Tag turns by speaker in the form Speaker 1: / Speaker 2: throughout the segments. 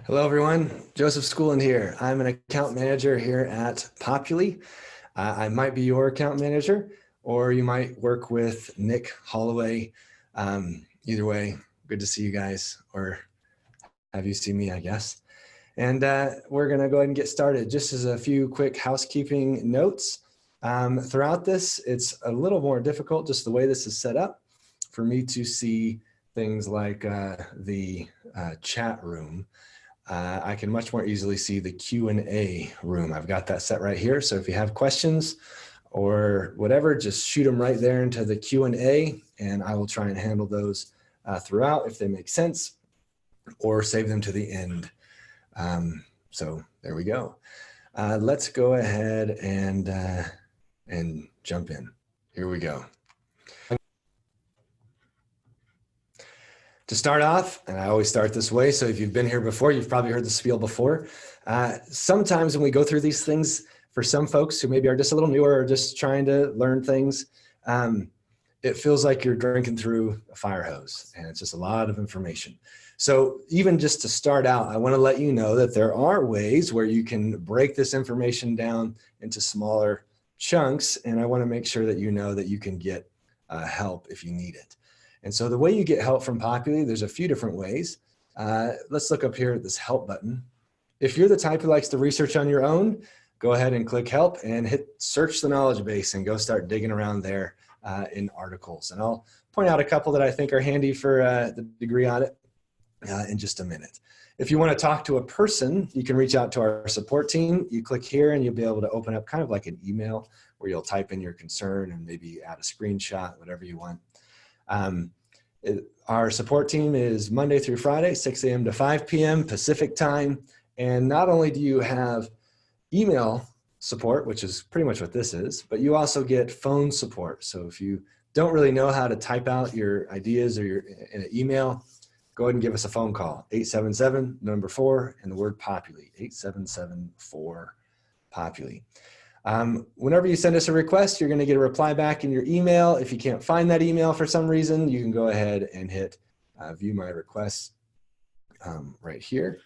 Speaker 1: Hello, everyone. Joseph Schooland here. I'm an account manager here at Populi. I might be your account manager, or you might work with Nick Holloway. Either way, good to see you guys, or have you seen me, I guess. And we're going to go ahead and get started. Just as a few quick housekeeping notes. Throughout this, it's a little more difficult, just the way this is set up, for me to see things like the chat room. I can much more easily see the Q&A room. I've got that set right here. So if you have questions or whatever, just shoot them right there into the Q&A, and I will try and handle those throughout if they make sense, or save them to the end. So there we go. Let's go ahead and jump in. Here we go. To start off, and I always start this way, so if you've been here before, you've probably heard the spiel before. Sometimes when we go through these things, for some folks who maybe are just a little newer or just trying to learn things, it feels like you're drinking through a fire hose, and it's just a lot of information. So even just to start out, I want to let you know that there are ways where you can break this information down into smaller chunks, and I want to make sure that you know that you can get help if you need it. And so the way you get help from Populi, there's a few different ways. Let's look up here at this help button. If you're the type who likes to research on your own, go ahead and click help and hit search the knowledge base and go start digging around there in articles. And I'll point out a couple that I think are handy for the degree audit in just a minute. If you want to talk to a person, you can reach out to our support team. You click here and you'll be able to open up kind of like an email where you'll type in your concern and maybe add a screenshot, whatever you want. Our support team is Monday through Friday, 6 a.m. to 5 p.m. Pacific time. And not only do you have email support, which is pretty much what this is, but you also get phone support. So if you don't really know how to type out your ideas or in an email, go ahead and give us a phone call, 877 number 4 and the word Populi, 877-4-POPULI. Whenever you send us a request, you're going to get a reply back in your email. If you can't find that email for some reason, you can go ahead and hit view my requests right here.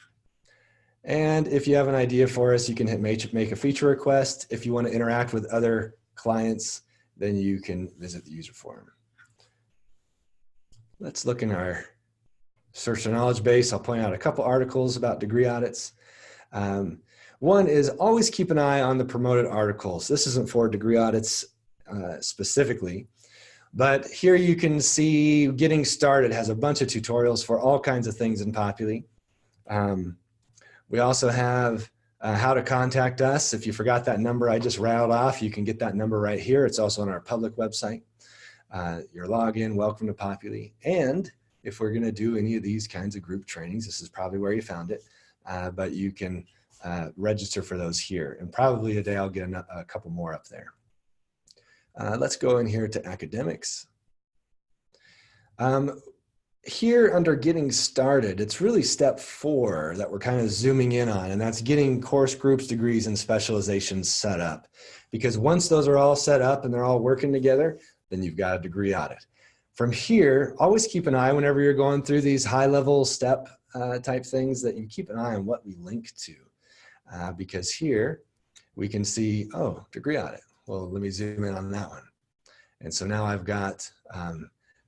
Speaker 1: And if you have an idea for us, you can hit make a feature request. If you want to interact with other clients, then you can visit the user forum. Let's look in our search the knowledge base. I'll point out a couple articles about degree audits. One is always keep an eye on the promoted articles. This isn't for degree audits specifically, but here you can see Getting Started has a bunch of tutorials for all kinds of things in Populi. We also have how to contact us. If you forgot that number I just rattled off, you can get that number right here. It's also on our public website. Your login, welcome to Populi. And if we're gonna do any of these kinds of group trainings, this is probably where you found it, but you can register for those here, and probably today I'll get a couple more up there. Let's go in here to academics. Here under Getting Started, it's really step 4 that we're kind of zooming in on, and that's getting course groups, degrees, and specializations set up. Because once those are all set up and they're all working together, then you've got a degree audit. From here, always keep an eye whenever you're going through these high-level step type things that you keep an eye on what we link to. Because here we can see, oh, degree audit. Well, let me zoom in on that one. And so now I've got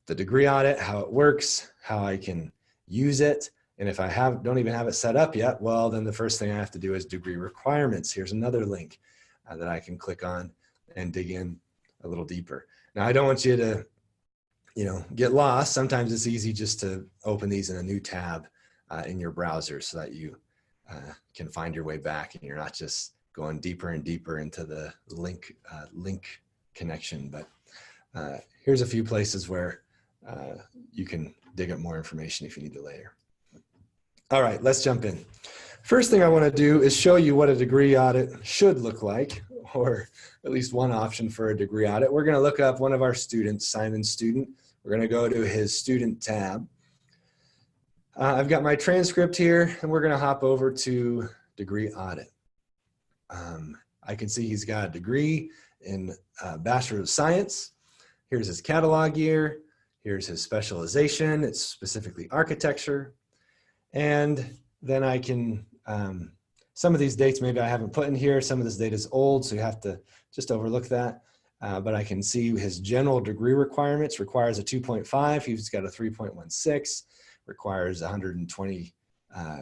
Speaker 1: the degree audit, how it works, how I can use it. And if I don't even have it set up yet, well, then the first thing I have to do is degree requirements. Here's another link that I can click on and dig in a little deeper. Now, I don't want you to, get lost. Sometimes it's easy just to open these in a new tab in your browser so that you can find your way back and you're not just going deeper and deeper into the link connection. But here's a few places where you can dig up more information if you need it later. All right, let's jump in. First thing I want to do is show you what a degree audit should look like, or at least one option for a degree audit. We're going to look up one of our students, Simon's student. We're going to go to his student tab. I've got my transcript here, and we're going to hop over to degree audit. I can see he's got a degree in Bachelor of Science. Here's his catalog year. Here's his specialization. It's specifically architecture. And then I can, some of these dates maybe I haven't put in here. Some of this data is old, so you have to just overlook that. But I can see his general degree requirements requires a 2.5. He's got a 3.16, requires 120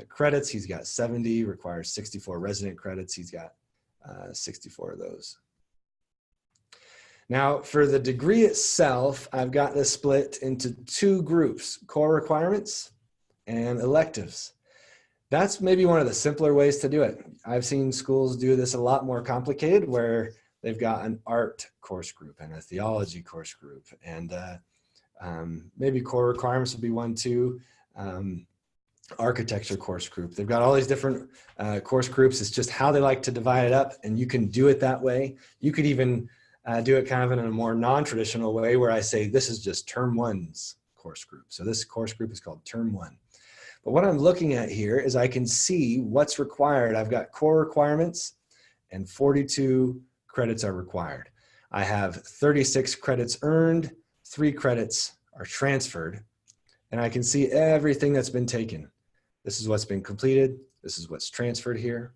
Speaker 1: credits. He's got 70, requires 64 resident credits. He's got 64 of those. Now for the degree itself, I've got this split into two groups, core requirements and electives. That's maybe one of the simpler ways to do it. I've seen schools do this a lot more complicated, where they've got an art course group and a theology course group, and maybe core requirements would be one too. Architecture course group. They've got all these different course groups. It's just how they like to divide it up, and you can do it that way. You could even do it kind of in a more non-traditional way, where I say this is just term one's course group. So this course group is called term one. But what I'm looking at here is I can see what's required. I've got core requirements and 42 credits are required. I have 36 credits earned, 3 credits are transferred, and I can see everything that's been taken. This is what's been completed. This is what's transferred here.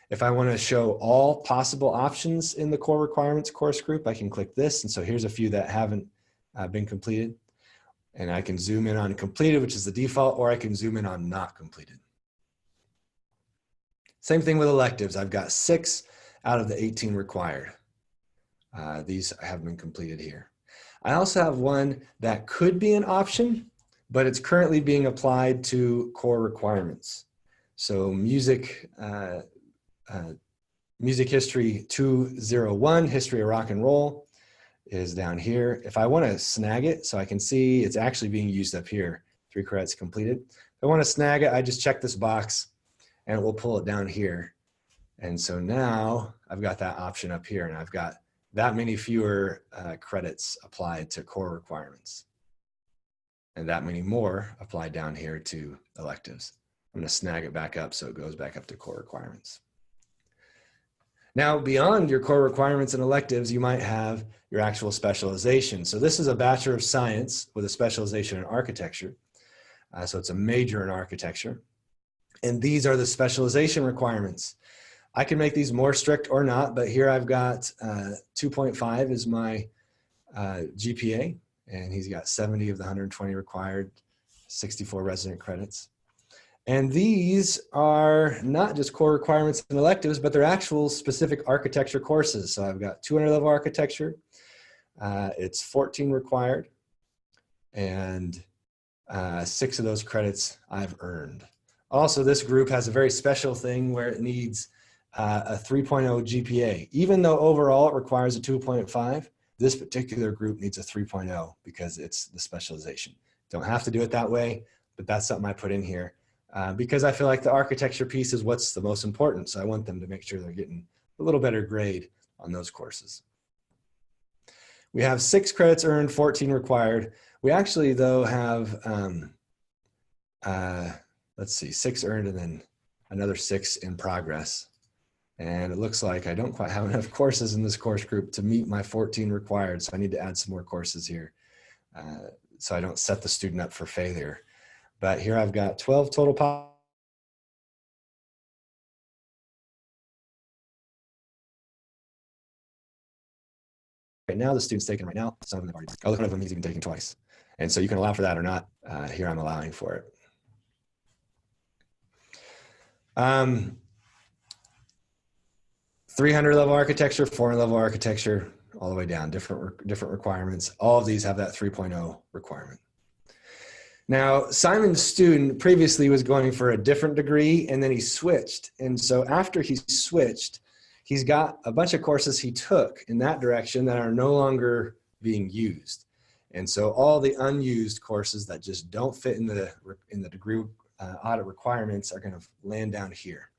Speaker 1: If I want to show all possible options in the core requirements course group, I can click this. And so here's a few that haven't been completed. And I can zoom in on completed, which is the default, or I can zoom in on not completed. Same thing with electives. I've got 6 out of the 18 required. These have been completed here. I also have one that could be an option, but it's currently being applied to core requirements. So music history 201, history of rock and roll, is down here. If I want to snag it, so I can see it's actually being used up here, 3 credits completed. If I want to snag it, I just check this box and it will pull it down here. And so now I've got that option up here, and I've got that many fewer credits applied to core requirements, and that many more applied down here to electives. I'm going to snag it back up so it goes back up to core requirements. Now, beyond your core requirements and electives, you might have your actual specialization. So this is a Bachelor of Science with a specialization in architecture. So it's a major in architecture. And these are the specialization requirements. I can make these more strict or not, but here I've got 2.5 is my GPA, and he's got 70 of the 120 required, 64 resident credits. And these are not just core requirements and electives, but they're actual specific architecture courses. So I've got 200 level architecture. It's 14 required, and 6 of those credits I've earned. Also, this group has a very special thing where it needs a 3.0 GPA. Even though overall it requires a 2.5, this particular group needs a 3.0 because it's the specialization. Don't have to do it that way, but that's something I put in here. Because I feel like the architecture piece is what's the most important. So I want them to make sure they're getting a little better grade on those courses. We have 6 credits earned, 14 required. We actually, though, have, let's see, 6 earned and then another 6 in progress. And it looks like I don't quite have enough courses in this course group to meet my 14 required. So I need to add some more courses here so I don't set the student up for failure. But here I've got 12 total. Right now, the student's taken right now. Some of them have already, one of them he's even taken twice. And so you can allow for that or not. Here I'm allowing for it. 300 level architecture, 400 level architecture, all the way down, different requirements. All of these have that 3.0 requirement. Now, Simon's student previously was going for a different degree, and then he switched. And so after he switched, he's got a bunch of courses he took in that direction that are no longer being used. And so all the unused courses that just don't fit in the degree audit requirements are going to land down here.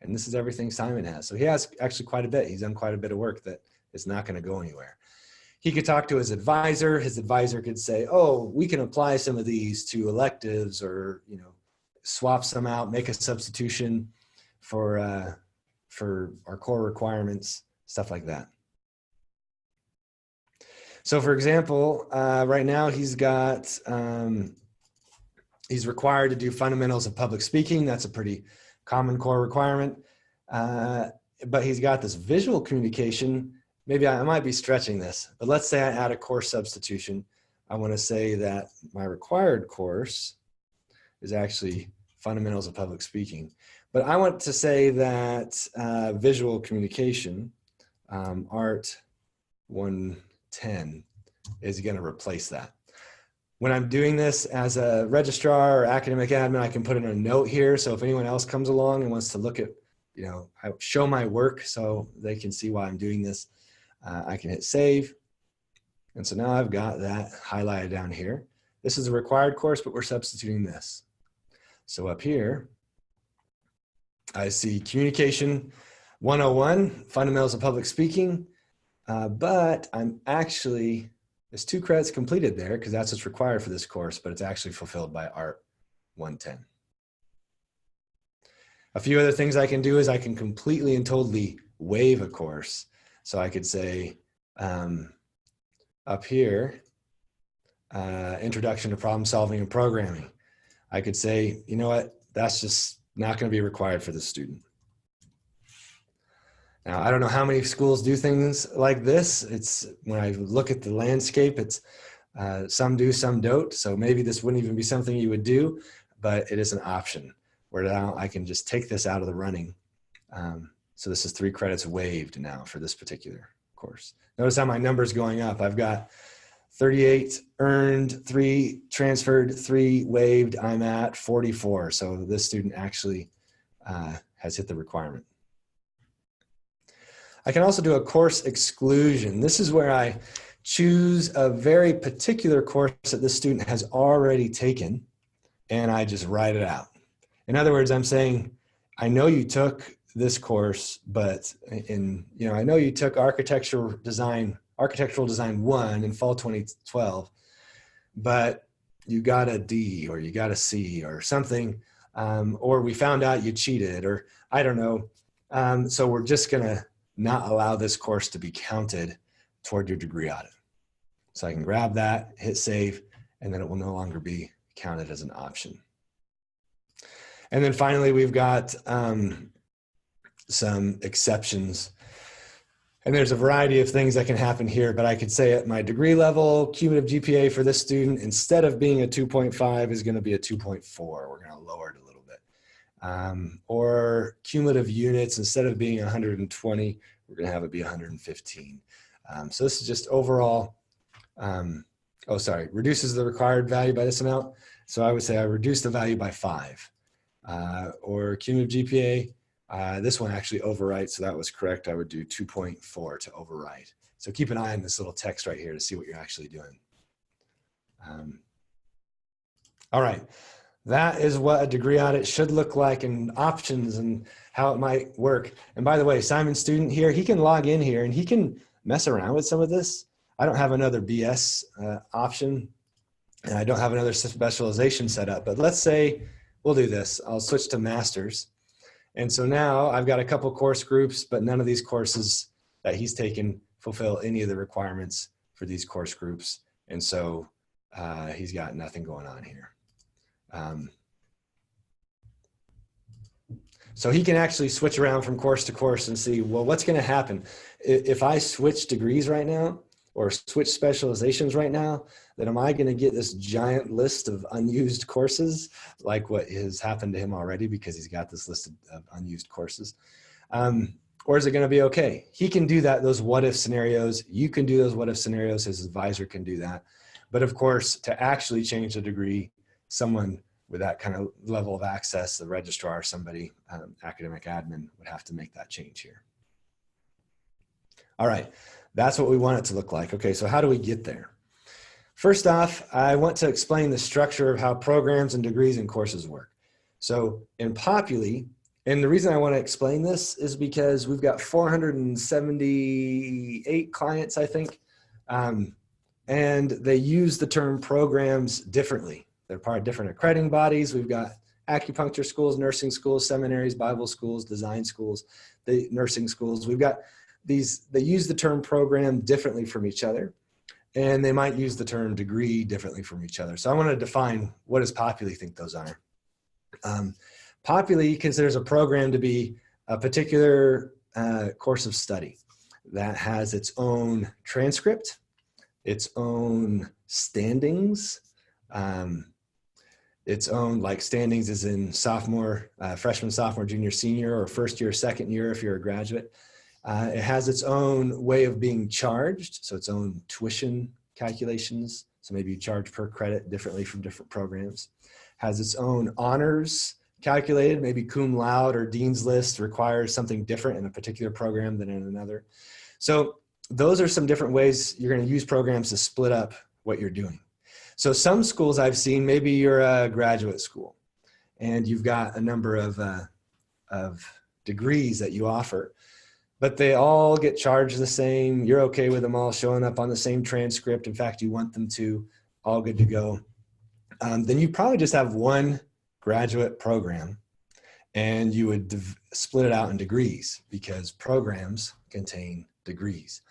Speaker 1: And this is everything Simon has. So he has actually quite a bit. He's done quite a bit of work that is not going to go anywhere. He could talk to his advisor. His advisor could say, oh, we can apply some of these to electives, or, you know, swap some out, make a substitution for our core requirements, stuff like that. So for example, right now he's got He's required to do fundamentals of public speaking. That's a pretty common core requirement. But he's got this visual communication. Maybe I might be stretching this, but let's say I add a course substitution. I want to say that my required course is actually fundamentals of public speaking. But I want to say that visual communication, Art 110, is going to replace that. When I'm doing this as a registrar or academic admin, I can put in a note here. So if anyone else comes along and wants to look at, I show my work so they can see why I'm doing this, I can hit save. And so now I've got that highlighted down here. This is a required course, but we're substituting this. So up here, I see Communication 101, Fundamentals of Public Speaking, but I'm actually, there's 2 credits completed there because that's what's required for this course, but it's actually fulfilled by Art 110. A few other things I can do is I can completely and totally waive a course. So I could say up here, Introduction to Problem Solving and Programming. I could say, you know what, that's just not going to be required for this student. Now, I don't know how many schools do things like this. It's when I look at the landscape, it's some do, some don't. So maybe this wouldn't even be something you would do, but it is an option where now I can just take this out of the running. So this is 3 credits waived now for this particular course. Notice how my number's going up. I've got 38 earned, 3 transferred, 3 waived. I'm at 44. So this student actually has hit the requirement. I can also do a course exclusion. This is where I choose a very particular course that this student has already taken and I just write it out. In other words, I'm saying, I know you took this course, but I know you took Architectural Design 1 in fall 2012, but you got a D or you got a C or something, or we found out you cheated, or I don't know. So we're just gonna not allow this course to be counted toward your degree audit. So I can grab that, hit save, and then it will no longer be counted as an option. And then finally, we've got some exceptions. And there's a variety of things that can happen here, but I could say at my degree level, cumulative GPA for this student, instead of being a 2.5, is going to be a 2.4. We're going to lower it a little bit. Or cumulative units, instead of being 120, we're going to have it be 115. So this is just overall, reduces the required value by this amount. So I would say I reduce the value by 5. Or cumulative GPA, this one actually overwrites, so that was correct. I would do 2.4 to overwrite. So keep an eye on this little text right here to see what you're actually doing. All right, that is what a degree audit should look like, and options and how it might work. And by the way, Simon's student here, he can log in here and he can mess around with some of this. I don't have another BS option, and I don't have another specialization set up, but let's say we'll do this. I'll switch to masters. And so now I've got a couple course groups, but none of these courses that he's taken fulfill any of the requirements for these course groups. And so he's got nothing going on here. So he can actually switch around from course to course and see, well, what's going to happen if I switch degrees right now or switch specializations right now, then am I going to get this giant list of unused courses like what has happened to him already because he's got this list of unused courses? Or is it going to be okay? He can do that, those what if scenarios. You can do those what if scenarios. His advisor can do that. But of course, to actually change the degree, someone with that kind of level of access, the registrar, somebody, academic admin, would have to make that change here. All right, that's what we want it to look like. Okay, so how do we get there? First off, I want to explain the structure of how programs and degrees and courses work. So in Populi, and the reason I want to explain this is because we've got 478 clients, I think, and they use the term programs differently. They're part of different accrediting bodies. We've got acupuncture schools, nursing schools, seminaries, Bible schools, design schools, the nursing schools. We've got these, they use the term program differently from each other. and they might use the term degree differently from each other. So I want to define, what does Populi think those are? Populi considers a program to be a particular course of study that has its own transcript, its own standings, its own, like standings is in sophomore, freshman, sophomore, junior, senior, or first year, second year if you're a graduate. It has its own way of being charged, so its own tuition calculations. So maybe you charge per credit differently from different programs. Has its own honors calculated, maybe cum laude or dean's list requires something different in a particular program than in another. So those are some different ways you're going to use programs to split up what you're doing. So some schools I've seen, maybe you're a graduate school and you've got a number of degrees that you offer, but they all get charged the same. You're okay with them all showing up on the same transcript. In fact, you want them to, all good to go. Then you probably just have one graduate program, and you would split it out in degrees because programs contain degrees.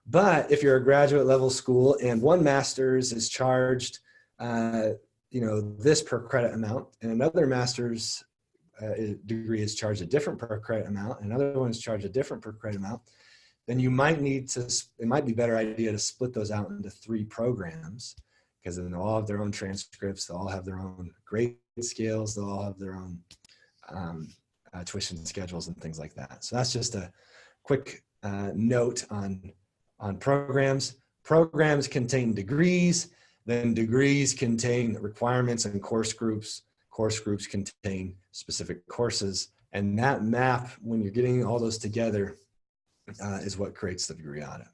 Speaker 1: But if you're a graduate level school and one master's is charged, this per credit amount, and another master's degree is charged a different per credit amount, and another one's charged a different per credit amount, then you might need to, it might be a better idea to split those out into 3 programs, because then they'll all have their own transcripts, they'll all have their own grade scales, they'll all have their own tuition schedules and things like that. So that's just a quick note on programs. Programs contain degrees, then degrees contain requirements and course groups. Course groups contain specific courses, and that map, when you're getting all those together, is what creates the degree audit.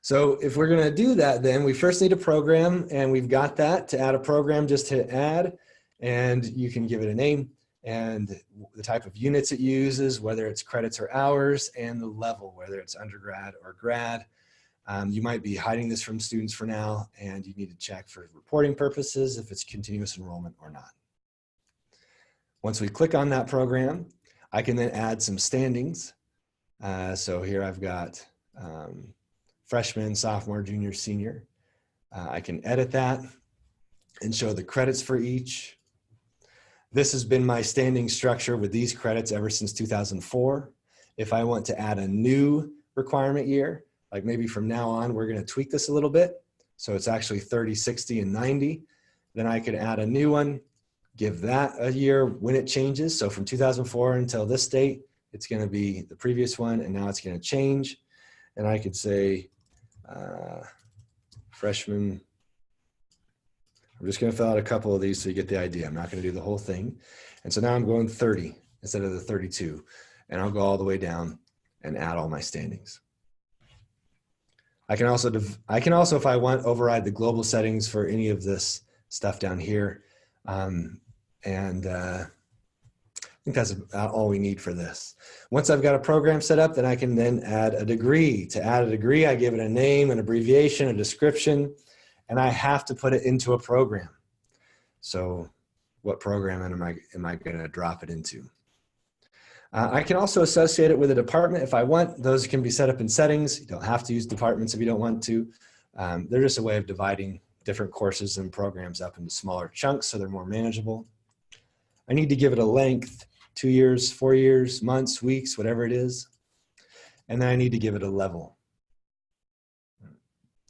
Speaker 1: So if we're going to do that, then we first need a program, and we've got that. To add a program, just hit add, and you can give it a name and the type of units it uses, whether it's credits or hours, and the level, whether it's undergrad or grad. You might be hiding this from students for now, and you need to check for reporting purposes if it's continuous enrollment or not. Once we click on that program, I can then add some standings. So here I've got freshman, sophomore, junior, senior. I can edit that and show the credits for each. This has been my standing structure with these credits ever since 2004. If I want to add a new requirement year, like maybe from now on, we're going to tweak this a little bit. So it's actually 30, 60, and 90. Then I could add a new one, give that a year when it changes. So from 2004 until this date, it's going to be the previous one, and now it's going to change. And I could say freshman. I'm just going to fill out a couple of these so you get the idea. I'm not going to do the whole thing. And so now I'm going 30 instead of the 32. And I'll go all the way down and add all my standings. I can also, if I want, override the global settings for any of this stuff down here. I think that's about all we need for this. Once I've got a program set up, then I can then add a degree. To add a degree, I give it a name, an abbreviation, a description, and I have to put it into a program. So what program am I going to drop it into? I can also associate it with a department if I want. Those can be set up in settings. You don't have to use departments if you don't want to. They're just a way of dividing different courses and programs up into smaller chunks so they're more manageable. I need to give it a length, 2 years, 4 years, months, weeks, whatever it is. And then I need to give it a level.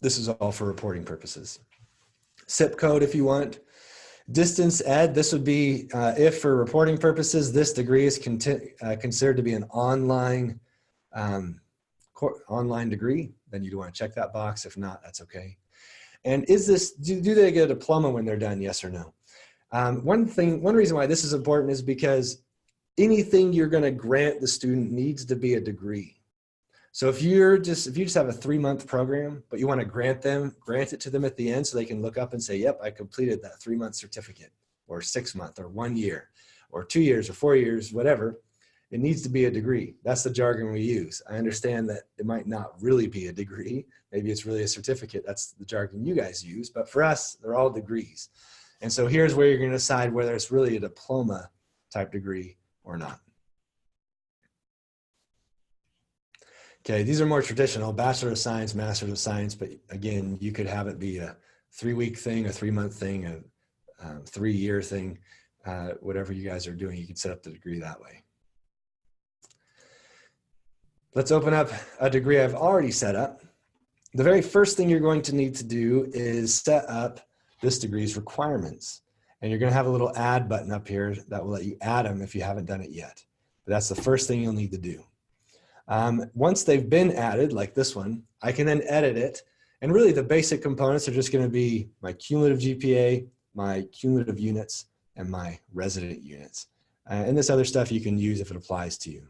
Speaker 1: This is all for reporting purposes. SIP code if you want. Distance ed, this would be if for reporting purposes, this degree is considered to be an online degree, then you'd want to check that box. If not, that's okay. And is this, do they get a diploma when they're done? Yes or no? One reason why this is important is because anything you're going to grant the student needs to be a degree. So if you just have a 3-month program, but you want to grant it to them at the end so they can look up and say, yep, I completed that 3-month certificate, or 6-month, or 1 year, or 2 years, or 4 years, whatever, it needs to be a degree. That's the jargon we use. I understand that it might not really be a degree. Maybe it's really a certificate. That's the jargon you guys use. But for us, they're all degrees. And so here's where you're going to decide whether it's really a diploma type degree or not. Okay, these are more traditional, Bachelor of Science, Master of Science, but again, you could have it be a 3-week thing, a 3-month thing, a 3-year thing, whatever you guys are doing, you can set up the degree that way. Let's open up a degree I've already set up. The very first thing you're going to need to do is set up this degree's requirements. And you're going to have a little add button up here that will let you add them if you haven't done it yet. But that's the first thing you'll need to do. Once they've been added, like this one, I can then edit it. And really the basic components are just going to be my cumulative GPA, my cumulative units, and my resident units. And this other stuff you can use if it applies to you.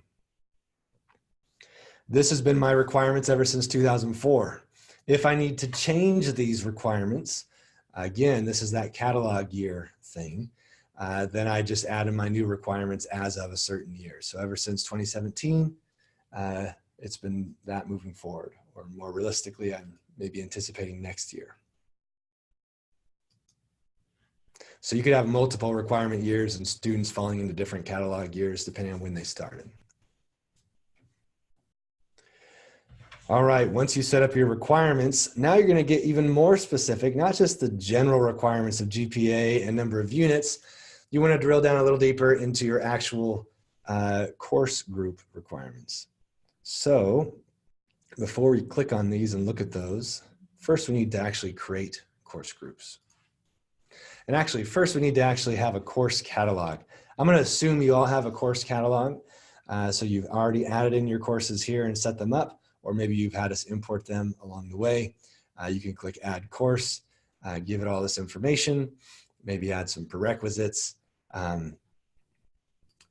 Speaker 1: This has been my requirements ever since 2004. If I need to change these requirements, again, this is that catalog year thing, then I just added my new requirements as of a certain year. So ever since 2017, it's been that moving forward, or more realistically, I'm maybe anticipating next year. So you could have multiple requirement years and students falling into different catalog years depending on when they started. All right, once you set up your requirements, now you're going to get even more specific, not just the general requirements of GPA and number of units. You want to drill down a little deeper into your actual course group requirements. So before we click on these and look at those, first we need to actually create course groups. And actually, first we need to actually have a course catalog. I'm going to assume you all have a course catalog. So you've already added in your courses here and set them up, or maybe you've had us import them along the way. You can click add course, give it all this information, maybe add some prerequisites.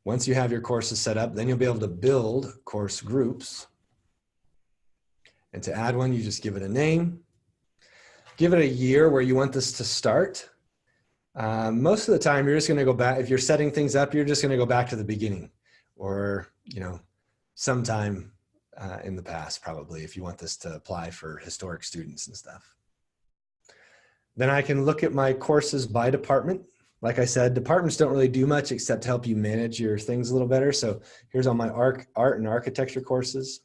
Speaker 1: Once you have your courses set up, then you'll be able to build course groups. And to add one, you just give it a name, give it a year where you want this to start. Most of the time, you're just going to go back. If you're setting things up, you're just going to go back to the beginning, or sometime in the past, probably, if you want this to apply for historic students and stuff. Then I can look at my courses by department. Like I said, departments don't really do much except help you manage your things a little better. So here's all my art and architecture courses.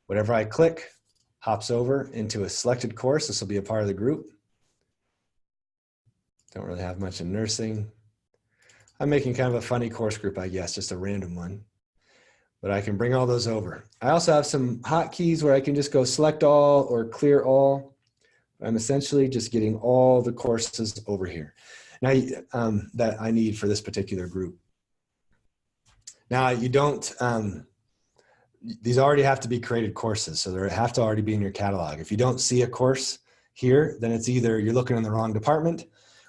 Speaker 1: Whatever I click hops over into a selected course. This will be a part of the group. Don't really have much in nursing. I'm making kind of a funny course group, I guess, just a random one. But I can bring all those over. I also have some hotkeys where I can just go select all or clear all. I'm essentially just getting all the courses over here now that I need for this particular group. Now you don't, these already have to be created courses, so they have to already be in your catalog. If you don't see a course here, then it's either you're looking in the wrong department,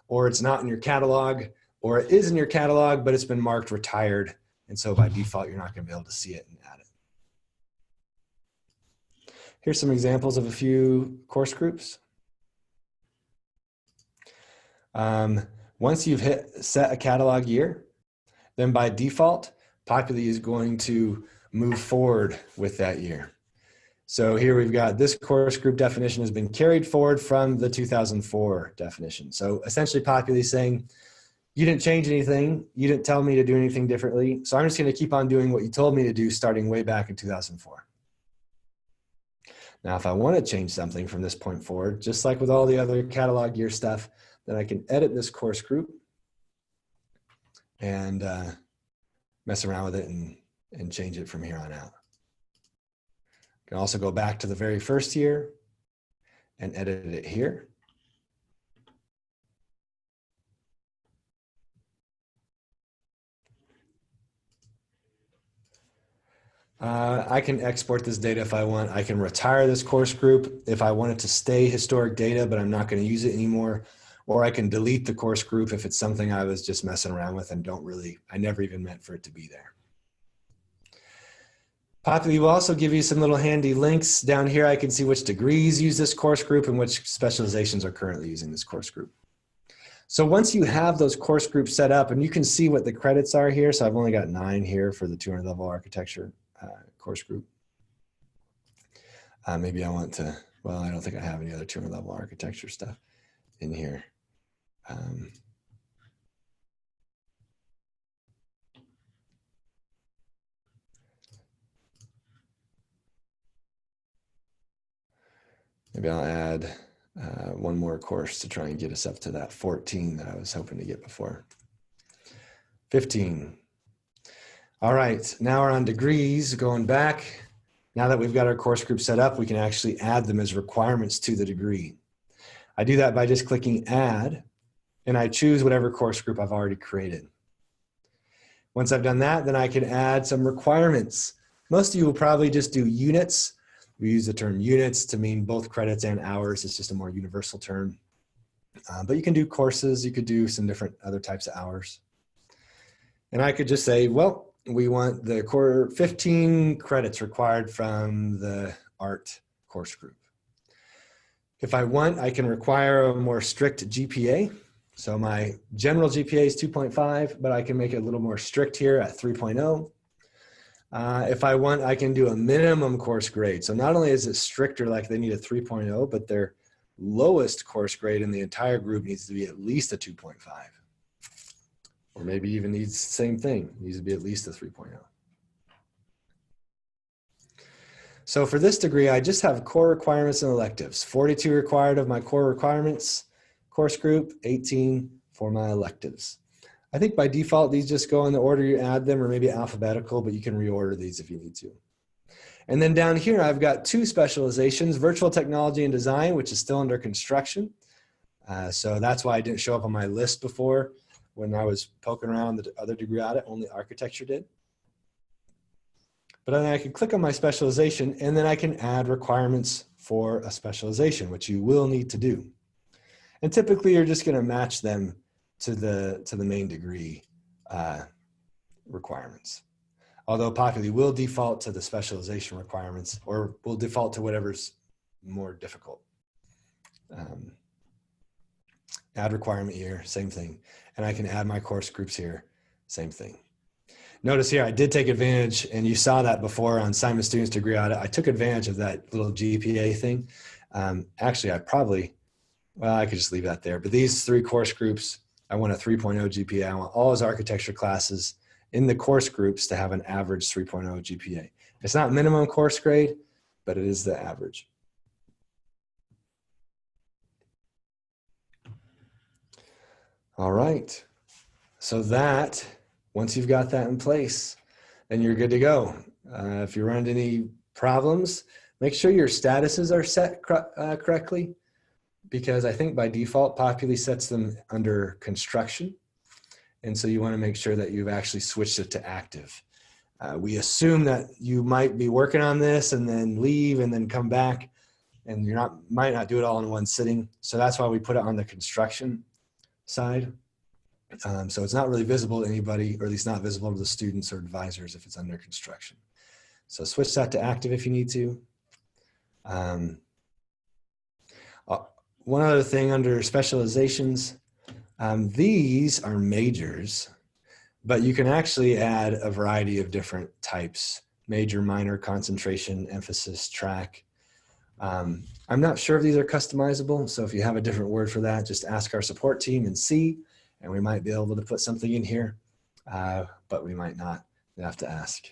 Speaker 1: or it's not in your catalog, or it is in your catalog, but it's been marked retired. And so by default, you're not going to be able to see it and add it. Here's some examples of a few course groups. Once you've set a catalog year, then by default, Populi is going to move forward with that year. So here we've got this course group definition has been carried forward from the 2004 definition. So essentially Populi is saying, you didn't change anything. You didn't tell me to do anything differently. So I'm just going to keep on doing what you told me to do starting way back in 2004. Now, if I want to change something from this point forward, just like with all the other catalog year stuff, then I can edit this course group and mess around with it and change it from here on out. I can also go back to the very first year and edit it here. I can export this data if I want. I can retire this course group if I want it to stay historic data, but I'm not going to use it anymore. Or I can delete the course group if it's something I was just messing around with and I never even meant for it to be there. Populi will also give you some little handy links. Down here, I can see which degrees use this course group and which specializations are currently using this course group. So once you have those course groups set up, and you can see what the credits are here. So I've only got 9 here for the 200 level architecture course group. Maybe I want to, well, I don't think I have any other 200 level architecture stuff in here. Maybe I'll add one more course to try and get us up to that 14 that I was hoping to get before. 15. All right, now we're on degrees, going back. Now that we've got our course group set up, we can actually add them as requirements to the degree. I do that by just clicking add, and I choose whatever course group I've already created. Once I've done that, then I can add some requirements. Most of you will probably just do units. We use the term units to mean both credits and hours. It's just a more universal term. But you can do courses. You could do some different other types of hours. And I could just say, well, we want the core 15 credits required from the art course group. If I want, I can require a more strict GPA. So my general GPA is 2.5, but I can make it a little more strict here at 3.0. If I want, I can do a minimum course grade. So not only is it stricter, like they need a 3.0, but their lowest course grade in the entire group needs to be at least a 2.5. Or maybe even needs the same thing, needs to be at least a 3.0. So for this degree, I just have core requirements and electives. 42 required of my core requirements course group, 18 for my electives. I think by default, these just go in the order you add them, or maybe alphabetical, but you can reorder these if you need to. And then down here, I've got two specializations, virtual technology and design, which is still under construction. So that's why I didn't show up on my list before. When I was poking around the other degree audit, only architecture did. But then I can click on my specialization, and then I can add requirements for a specialization, which you will need to do. And typically, you're just going to match them to the main degree requirements. Although Populi will default to the specialization requirements, or will default to whatever's more difficult. Add requirement here, same thing. And I can add my course groups here, same thing. Notice here, I did take advantage, and you saw that before on Simon Students Degree Audit. I took advantage of that little GPA thing. Actually, I could just leave that there. But these three course groups, I want a 3.0 GPA. I want all those architecture classes in the course groups to have an average 3.0 GPA. It's not minimum course grade, but it is the average. All right. So that, once you've got that in place, then you're good to go. If you run into any problems, make sure your statuses are set correctly, because I think by default, Populi sets them under construction. And so you want to make sure that you've actually switched it to active. We assume that you might be working on this and then leave and then come back, and might not do it all in one sitting. So that's why we put it on the construction side. So it's not really visible to anybody, or at least not visible to the students or advisors if it's under construction. So switch that to active if you need to. One other thing under specializations, these are majors, but you can actually add a variety of different types: major, minor, concentration, emphasis, track. I'm not sure if these are customizable, so if you have a different word for that, just ask our support team and see, and we might be able to put something in here, but we might not. You'll have to ask.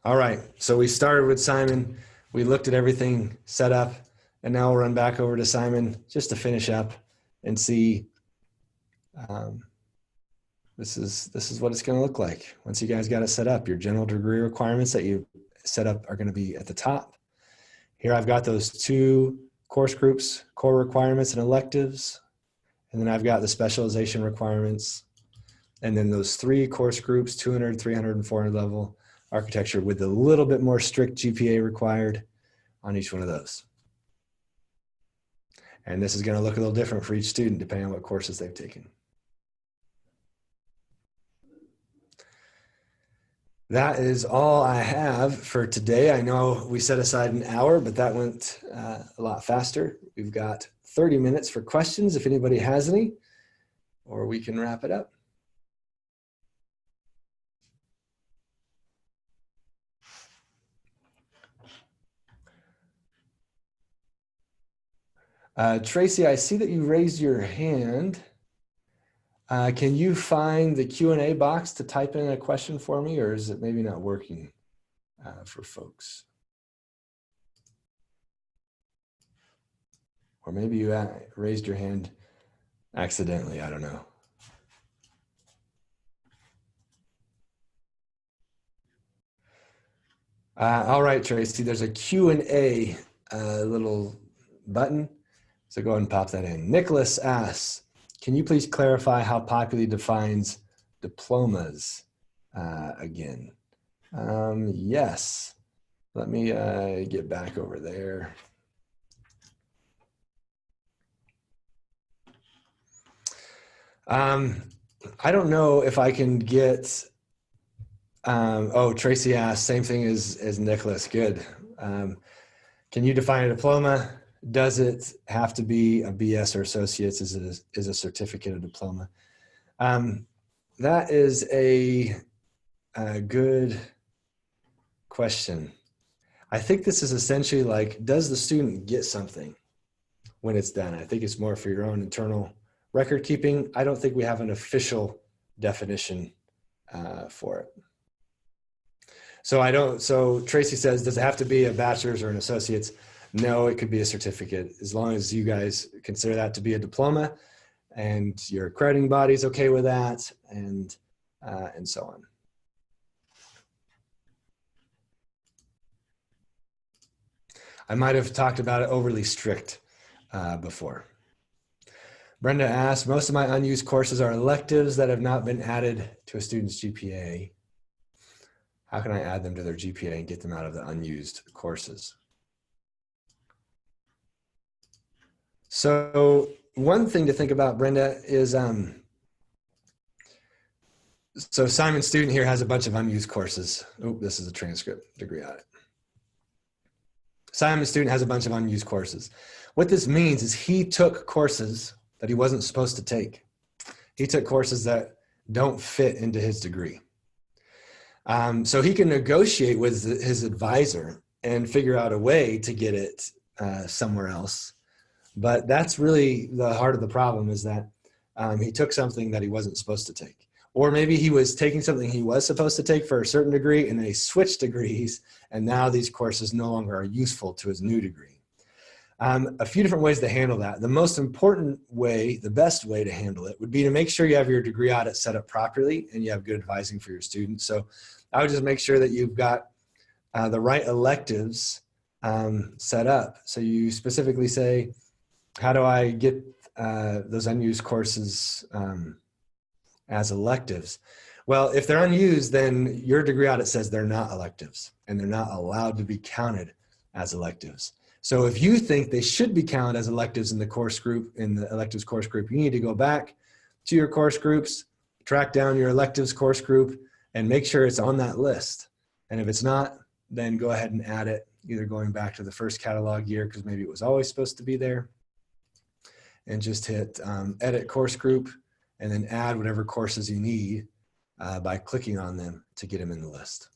Speaker 1: All right, so we started with Simon. We looked at everything set up, and now we'll run back over to Simon just to finish up and see. This is what it's going to look like once you guys got it set up. Your general degree requirements that you set up are going to be at the top. Here I've got those two course groups, core requirements and electives, and then I've got the specialization requirements, and then those three course groups, 200, 300, and 400 level architecture with a little bit more strict GPA required on each one of those. And this is going to look a little different for each student depending on what courses they've taken. That is all I have for today. I know we set aside an hour, but that went a lot faster. We've got 30 minutes for questions if anybody has any, or we can wrap it up. Tracy, I see that you raised your hand. Can you find the Q&A box to type in a question for me, or is it maybe not working for folks? Or maybe you raised your hand accidentally, I don't know. All right, Tracy, there's a Q&A little button. So go ahead and pop that in. Nicholas asks, can you please clarify how Populi defines diplomas again? Yes. Let me get back over there. I don't know if I can get, oh, Tracy asked, same thing as Nicholas, good. Can you define a diploma? Does it have to be a BS or associates? Is a certificate a diploma? That is a good question. I think this is essentially like, does the student get something when it's done? I think it's more for your own internal record keeping. I don't think we have an official definition for it. So Tracy says, does it have to be a bachelor's or an associate's? No, it could be a certificate, as long as you guys consider that to be a diploma and your accrediting body is okay with that, and so on. I might have talked about it overly strict before. Brenda asked, most of my unused courses are electives that have not been added to a student's GPA. How can I add them to their GPA and get them out of the unused courses? So one thing to think about, Brenda, is so Simon's student here has a bunch of unused courses. Oh, this is a transcript, degree audit. Simon's student has a bunch of unused courses. What this means is he took courses that he wasn't supposed to take. He took courses that don't fit into his degree. So he can negotiate with his advisor and figure out a way to get it somewhere else. But that's really the heart of the problem, is that he took something that he wasn't supposed to take. Or maybe he was taking something he was supposed to take for a certain degree, and then he switched degrees, and now these courses no longer are useful to his new degree. A few different ways to handle that. The most important way, the best way to handle it, would be to make sure you have your degree audit set up properly and you have good advising for your students. So I would just make sure that you've got the right electives set up. So you specifically say, how do I get those unused courses as electives? Well, if they're unused, then your degree audit says they're not electives and they're not allowed to be counted as electives. So if you think they should be counted as electives in the course group, in the electives course group, you need to go back to your course groups, track down your electives course group, and make sure it's on that list. And if it's not, then go ahead and add it, either going back to the first catalog year, because maybe it was always supposed to be there, and just hit edit course group, and then add whatever courses you need by clicking on them to get them in the list.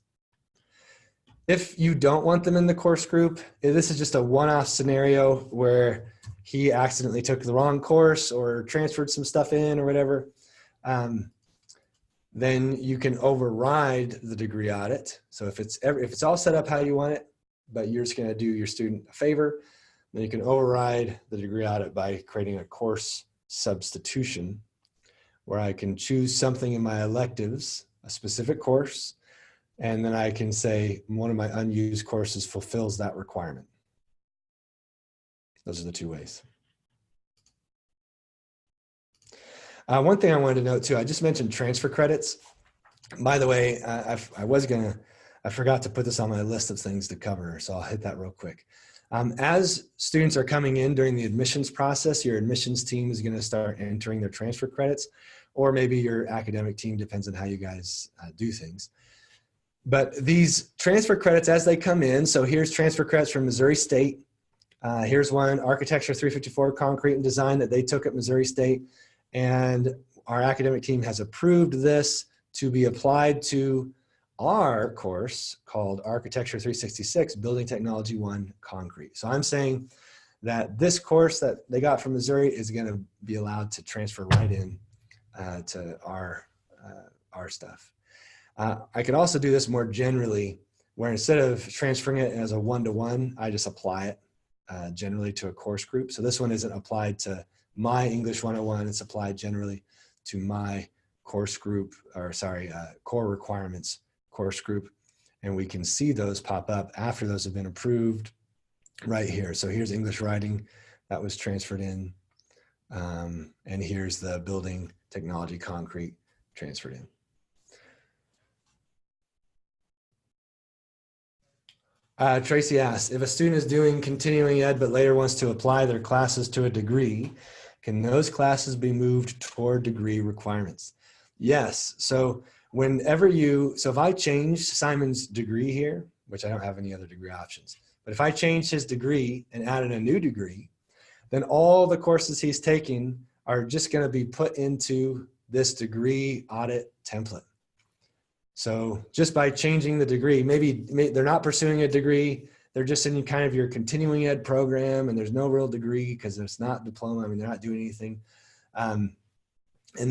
Speaker 1: If you don't want them in the course group, this is just a one-off scenario where he accidentally took the wrong course or transferred some stuff in or whatever, then you can override the degree audit. So if it's all set up how you want it, but you're just going to do your student a favor, then you can override the degree audit by creating a course substitution, where I can choose something in my electives, a specific course, and then I can say one of my unused courses fulfills that requirement. Those are the two ways. One thing I wanted to note too, I just mentioned transfer credits. By the way, I forgot to put this on my list of things to cover, so I'll hit that real quick. As students are coming in during the admissions process, your admissions team is going to start entering their transfer credits, or maybe your academic team, depends on how you guys do things. But these transfer credits as they come in, so here's transfer credits from Missouri State. Here's one, Architecture 354, Concrete and Design, that they took at Missouri State. And our academic team has approved this to be applied to our course called Architecture 366, Building Technology 1, Concrete. So I'm saying that this course that they got from Missouri is going to be allowed to transfer right in to our stuff. I could also do this more generally, where instead of transferring it as a one-to-one, I just apply it generally to a course group. So this one isn't applied to my English 101, it's applied generally to my course group, or sorry, core requirements course group. And we can see those pop up after those have been approved right here. So here's English writing that was transferred in. And here's the building technology concrete transferred in. Tracy asks, if a student is doing continuing ed but later wants to apply their classes to a degree, can those classes be moved toward degree requirements? Yes. So whenever so if I change Simon's degree here, which I don't have any other degree options, but if I change his degree and added a new degree, then all the courses he's taking are just going to be put into this degree audit template. So just by changing the degree, maybe they're not pursuing a degree, they're just in kind of your continuing ed program and there's no real degree because it's not diploma. I mean, they're not doing anything. And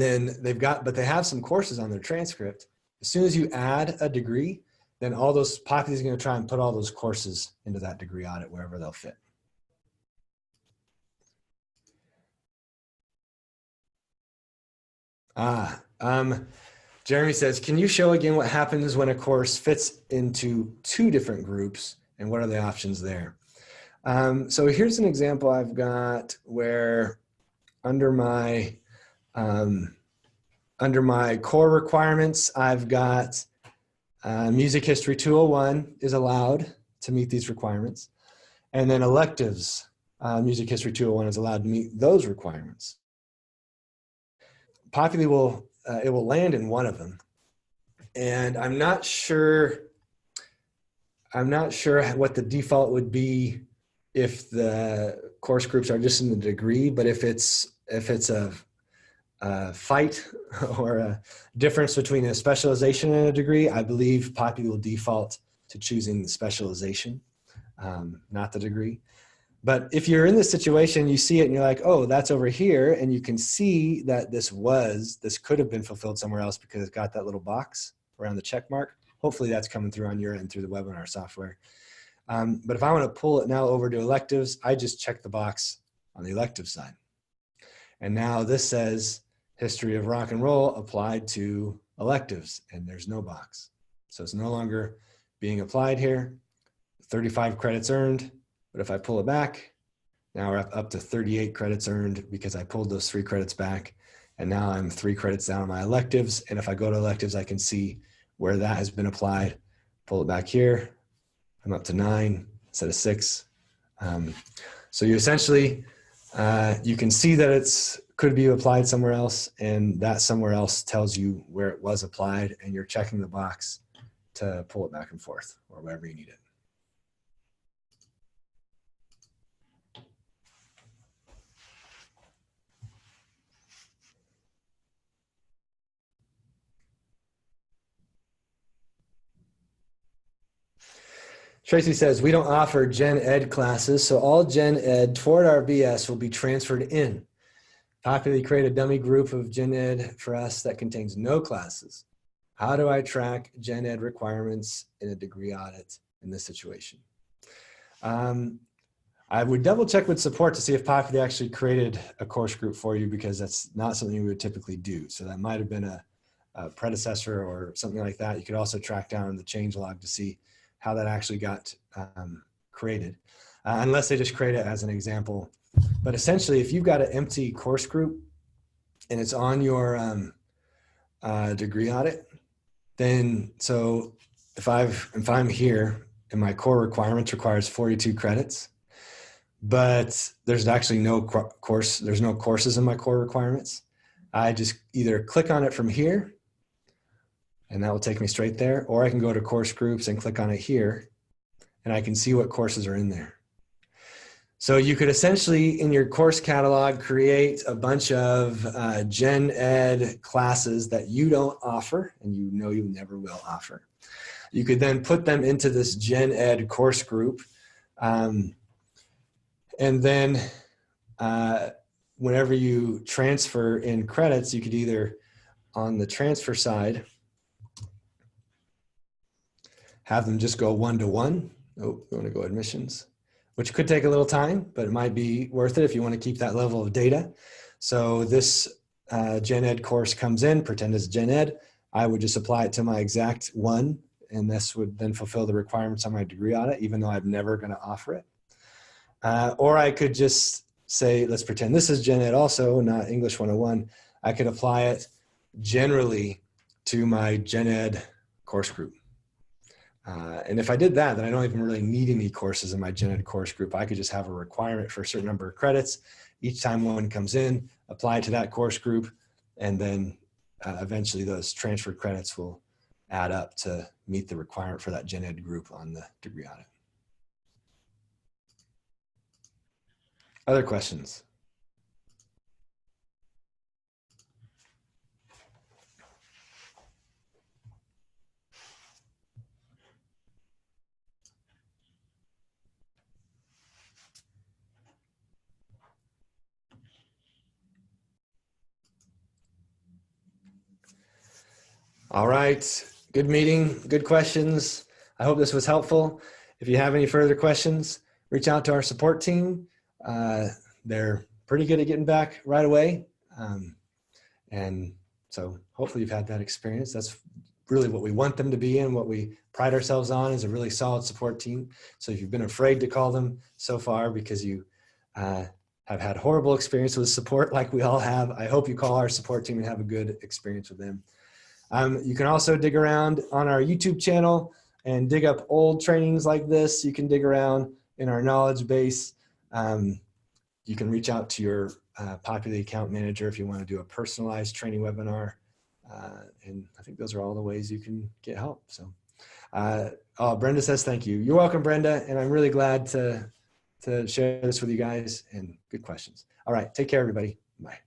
Speaker 1: then but they have some courses on their transcript. As soon as you add a degree, then all those Populi is going to try and put all those courses into that degree audit wherever they'll fit. Jeremy says, can you show again what happens when a course fits into 2 different groups and what are the options there? So here's an example I've got where under my core requirements, I've got Music History 201 is allowed to meet these requirements. And then electives, Music History 201 is allowed to meet those requirements. Populi it will land in one of them. And I'm not sure what the default would be if the course groups are just in the degree, but if it's a fight or a difference between a specialization and a degree, I believe Populi will default to choosing the specialization, not the degree. But if you're in this situation, you see it and you're like, oh, that's over here. And you can see that this could have been fulfilled somewhere else because it's got that little box around the check mark. Hopefully that's coming through on your end through the webinar software. But if I want to pull it now over to electives, I just check the box on the elective side. And now this says history of rock and roll applied to electives, and there's no box. So it's no longer being applied here. 35 credits earned. But if I pull it back, now we're up to 38 credits earned because I pulled those 3 credits back. And now I'm 3 credits down on my electives. And if I go to electives, I can see where that has been applied. Pull it back here. I'm up to 9 instead of 6. So you essentially, you can see that could be applied somewhere else. And that somewhere else tells you where it was applied. And you're checking the box to pull it back and forth or wherever you need it. Tracy says, we don't offer Gen Ed classes, so all Gen Ed toward our BS will be transferred in. Populi create a dummy group of Gen Ed for us that contains no classes. How do I track Gen Ed requirements in a degree audit in this situation? I would double check with support to see if Populi actually created a course group for you because that's not something we would typically do. So that might have been a predecessor or something like that. You could also track down the changelog to see how that actually got created, unless they just create it as an example. But essentially, if you've got an empty course group and it's on your degree audit, then so if I'm here and my core requirements requires 42 credits, but there's actually no there's no courses in my core requirements, I just either click on it from here and that will take me straight there, or I can go to course groups and click on it here and I can see what courses are in there. So you could essentially, in your course catalog, create a bunch of Gen Ed classes that you don't offer and you know you never will offer. You could then put them into this Gen Ed course group and then whenever you transfer in credits, you could either on the transfer side, have them just go one-to-one. Oh, you want to go admissions, which could take a little time, but it might be worth it if you want to keep that level of data. So this Gen Ed course comes in, pretend it's Gen Ed. I would just apply it to my exact one, and this would then fulfill the requirements on my degree audit, even though I'm never going to offer it. Or I could just say, let's pretend this is Gen Ed also, not English 101. I could apply it generally to my Gen Ed course group. And if I did that, then I don't even really need any courses in my Gen Ed course group. I could just have a requirement for a certain number of credits. Each time one comes in, apply it to that course group, and then eventually those transferred credits will add up to meet the requirement for that Gen Ed group on the degree audit. Other questions? All right, good meeting, good questions. I hope this was helpful. If you have any further questions, reach out to our support team. They're pretty good at getting back right away. And so hopefully you've had that experience. That's really what we want them to be in, what we pride ourselves on is a really solid support team. So if you've been afraid to call them so far because you have had horrible experience with support like we all have, I hope you call our support team and have a good experience with them. You can also dig around on our YouTube channel and dig up old trainings like this. You can dig around in our knowledge base. You can reach out to your Populi account manager if you want to do a personalized training webinar. And I think those are all the ways you can get help. So, oh, Brenda says thank you. You're welcome, Brenda. And I'm really glad to share this with you guys, and good questions. All right, take care, everybody. Bye.